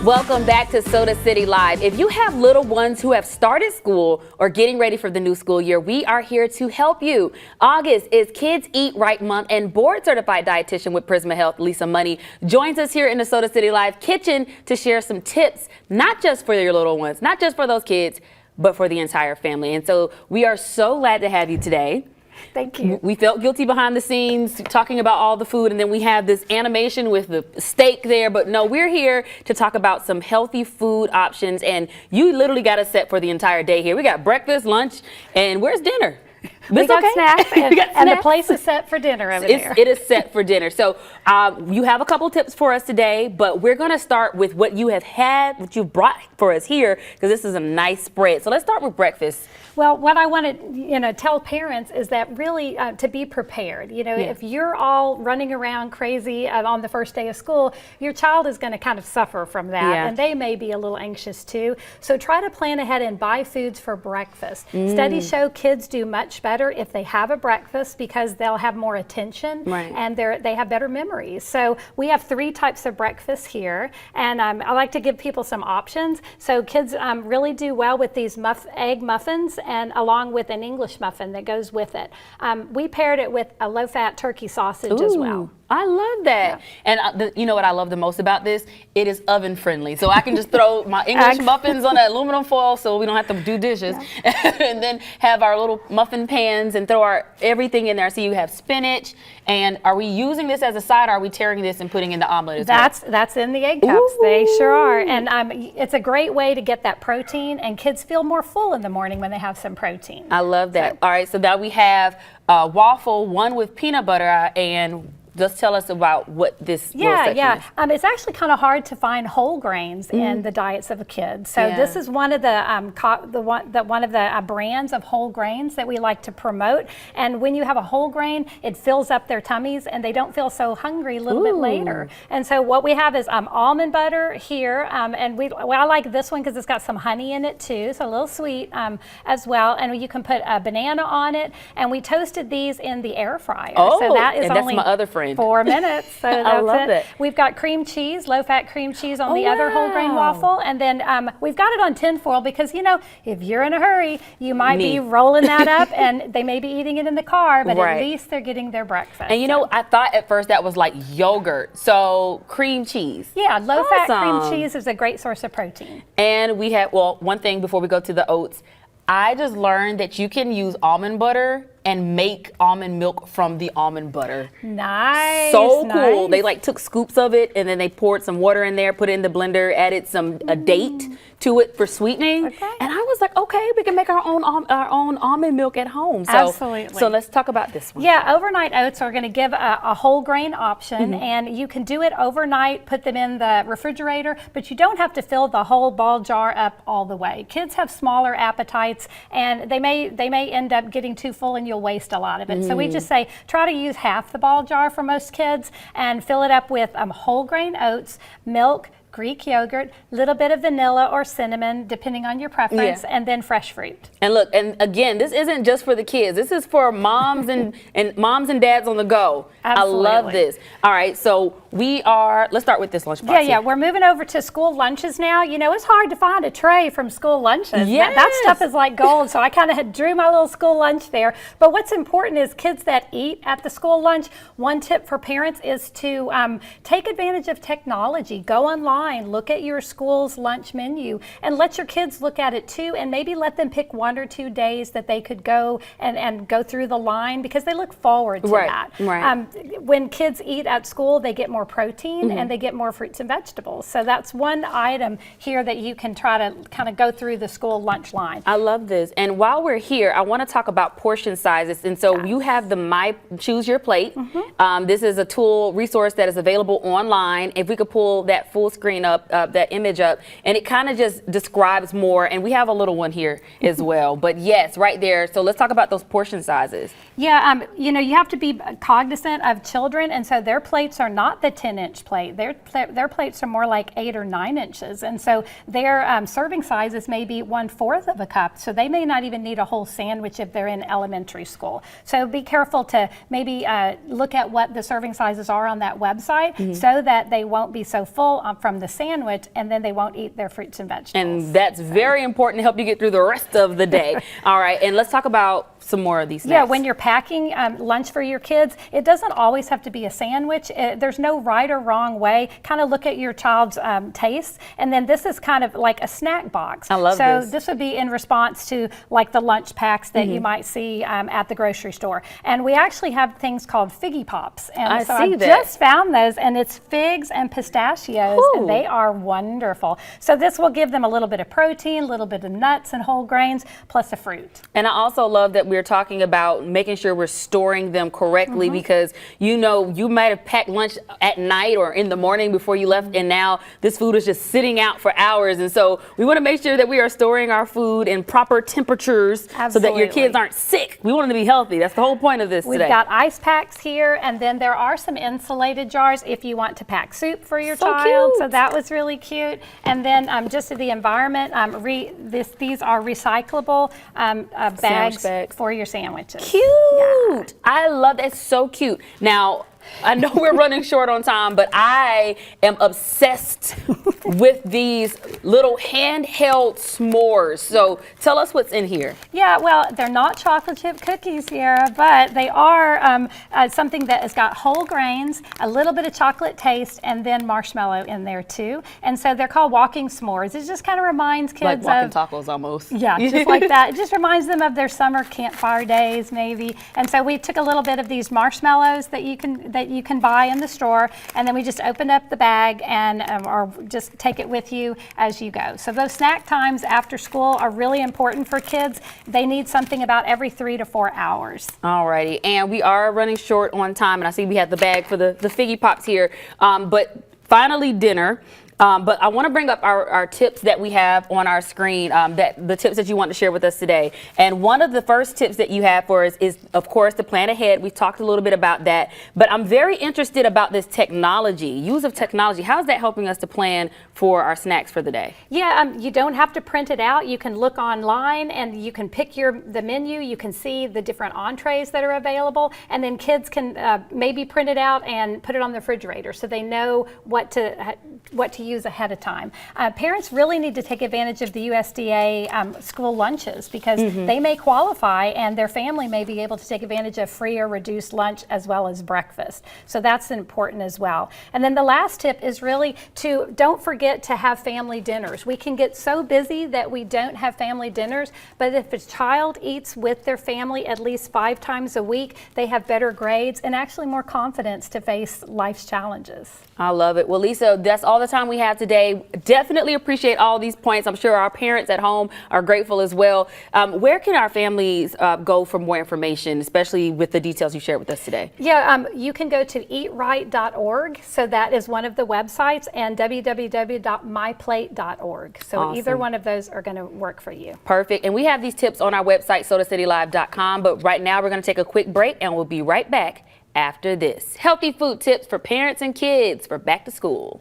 Welcome back to Soda City Live. If you have little ones who have started school or getting ready for the new school year, we are here to help you. August is Kids Eat Right Month, and board certified dietitian with Prisma Health, Lisa Money, joins us here in the Soda City Live kitchen to share some tips, not just for your little ones, not just for those kids, but for the entire family. And so we are so glad to have you today. Thank you. We felt guilty behind the scenes talking about all the food, and then we have this animation with the steak there, but no, we're here to talk about some healthy food options, and you literally got us set for the entire day here. We got breakfast, lunch, and where's dinner? We got snacks, and the place is set for dinner over there. It is set for dinner. So you have a couple tips for us today, but we're going to start with what you have had, what you brought for us here, because this is a nice spread. So let's start with breakfast. Well, what I want to tell parents is that really to be prepared. If you're all running around crazy on the first day of school, your child is going to kind of suffer from that, and they may be a little anxious too. So try to plan ahead and buy foods for breakfast. Studies show kids do much better if they have a breakfast because they'll have more attention and they have better memories. So we have 3 types of breakfast here, and I like to give people some options. So kids really do well with these egg muffins, and along with an English muffin that goes with it. We paired it with a low-fat turkey sausage as well. I love that. Yeah. And you know what I love the most about this? It is oven friendly. So I can just throw my English muffins on that aluminum foil so we don't have to do dishes. Yeah. And then have our little muffin pans and throw everything in there. So you have spinach. And are we using this as a side, or are we tearing this and putting in the omelet as well? That's in the egg cups. Ooh. They sure are. And it's a great way to get that protein, and kids feel more full in the morning when they have some protein. I love that. All right, so now we have waffle, one with peanut butter, and just tell us about what this is. It's actually kind of hard to find whole grains in the diets of a kid. So this is one of the brands of whole grains that we like to promote. And when you have a whole grain, it fills up their tummies, and they don't feel so hungry a little bit later. And so what we have is almond butter here, and I like this one because it's got some honey in it too, so a little sweet as well. And you can put a banana on it. And we toasted these in the air fryer. So that is that's my other friend. 4 minutes. So I love it. We've got cream cheese, low-fat cream cheese on the other whole grain waffle, and then we've got it on tin foil because if you're in a hurry, you might be rolling that up, and they may be eating it in the car, but at least they're getting their breakfast. And I thought at first that was like yogurt, so cream cheese. Yeah, low-fat cream cheese is a great source of protein. And we have one thing before we go to the oats. I just learned that you can use almond butter and make almond milk from the almond butter. Nice. So cool. They took scoops of it, and then they poured some water in there, put it in the blender, added a date to it for sweetening. Okay. And I was like, okay, we can make our own almond milk at home. So, absolutely. So let's talk about this one. Yeah, overnight oats are going to give a whole grain option, and you can do it overnight, put them in the refrigerator, but you don't have to fill the whole ball jar up all the way. Kids have smaller appetites, and they may end up getting too full, and you'll waste a lot of it. So we just say try to use half the ball jar for most kids and fill it up with whole grain oats, milk, Greek yogurt, little bit of vanilla or cinnamon, depending on your preference, and then fresh fruit. And look, and again, this isn't just for the kids. This is for moms and moms and dads on the go. Absolutely. I love this. All right, so let's start with this lunch box. Yeah, we're moving over to school lunches now. It's hard to find a tray from school lunches. Yes. That stuff is like gold, so I kind of drew my little school lunch there. But what's important is kids that eat at the school lunch, one tip for parents is to take advantage of technology. Go online. Look at your school's lunch menu and let your kids look at it too, and maybe let them pick 1 or 2 days that they could go and go through the line because they look forward to that. Right. When kids eat at school, they get more protein and they get more fruits and vegetables. So that's one item here that you can try to kind of go through the school lunch line. I love this. And while we're here, I want to talk about portion sizes. And so you have the My Choose Your Plate. This is a tool resource that is available online. If we could pull that full screen up, that image up, and it kind of just describes more. And we have a little one here as well. But yes, right there. So let's talk about those portion sizes. Yeah, you have to be cognizant of children, and so their plates are not the 10-inch plate. Their plates are more like 8 or 9 inches, and so their serving sizes may be 1/4 of a cup. So they may not even need a whole sandwich if they're in elementary school. So be careful to maybe look at what the serving sizes are on that website so that they won't be so full from from the sandwich, and then they won't eat their fruits and vegetables. And that's very important to help you get through the rest of the day. All right, and let's talk about some more of these snacks. Yeah, when you're packing lunch for your kids, it doesn't always have to be a sandwich. There's no right or wrong way. Kind of look at your child's tastes, and then this is kind of like a snack box. I love this. So this would be in response to like the lunch packs that you might see at the grocery store. And we actually have things called Figgy Pops. And I so see I that. just found those, and it's figs and pistachios, Ooh. and they are wonderful. So this will give them a little bit of protein, a little bit of nuts and whole grains, plus a fruit. And I also love that we're talking about making sure we're storing them correctly, because you know you might have packed lunch at night or in the morning before you left, and now this food is just sitting out for hours. And so we want to make sure that we are storing our food in proper temperatures so that your kids aren't sick. We want them to be healthy. That's the whole point of this today. We've got ice packs here, and then there are some insulated jars if you want to pack soup for your child. Cute. So that was really cute. And then just to the environment, these are recyclable bags for your sandwiches. Cute. Yeah. I love that. It's so cute. Now, I know we're running short on time, but I am obsessed with these little handheld s'mores. So tell us what's in here. Yeah, well, they're not chocolate chip cookies, Sierra, but they are something that has got whole grains, a little bit of chocolate taste, and then marshmallow in there too. And so they're called walking s'mores. It just kind of reminds kids like walking of tacos almost. Yeah, just like that. It just reminds them of their summer campfire days, maybe. And so we took a little bit of these marshmallows that you can buy in the store, and then we just opened up the bag and or just take it with you as you go. So those snack times after school are really important for kids. They need something about every 3 to 4 hours. Alrighty, and we are running short on time, and I see we have the bag for the Figgy Pops here, but finally dinner. But I want to bring up our tips that we have on our screen, the tips that you want to share with us today. And one of the first tips that you have for us is, of course, to plan ahead. We talked a little bit about that, but I'm very interested about this technology, use of technology. How is that helping us to plan for our snacks for the day? Yeah, you don't have to print it out. You can look online and you can pick the menu. You can see the different entrees that are available, and then kids can maybe print it out and put it on the refrigerator so they know what to use ahead of time. Parents really need to take advantage of the USDA school lunches, because they may qualify and their family may be able to take advantage of free or reduced lunch as well as breakfast. So that's important as well. And then the last tip is really to don't forget to have family dinners. We can get so busy that we don't have family dinners, but if a child eats with their family at least 5 times a week, they have better grades and actually more confidence to face life's challenges. I love it. Well, Lisa, that's all the time we have today. Definitely appreciate all these points. I'm sure our parents at home are grateful as well. Where can our families go for more information, especially with the details you shared with us today? Yeah, you can go to eatright.org. So that is one of the websites, and www.myplate.org. So Awesome. Either one of those are going to work for you. Perfect. And we have these tips on our website, SodaCityLive.com. But right now we're going to take a quick break, and we'll be right back after this. Healthy food tips for parents and kids for back to school.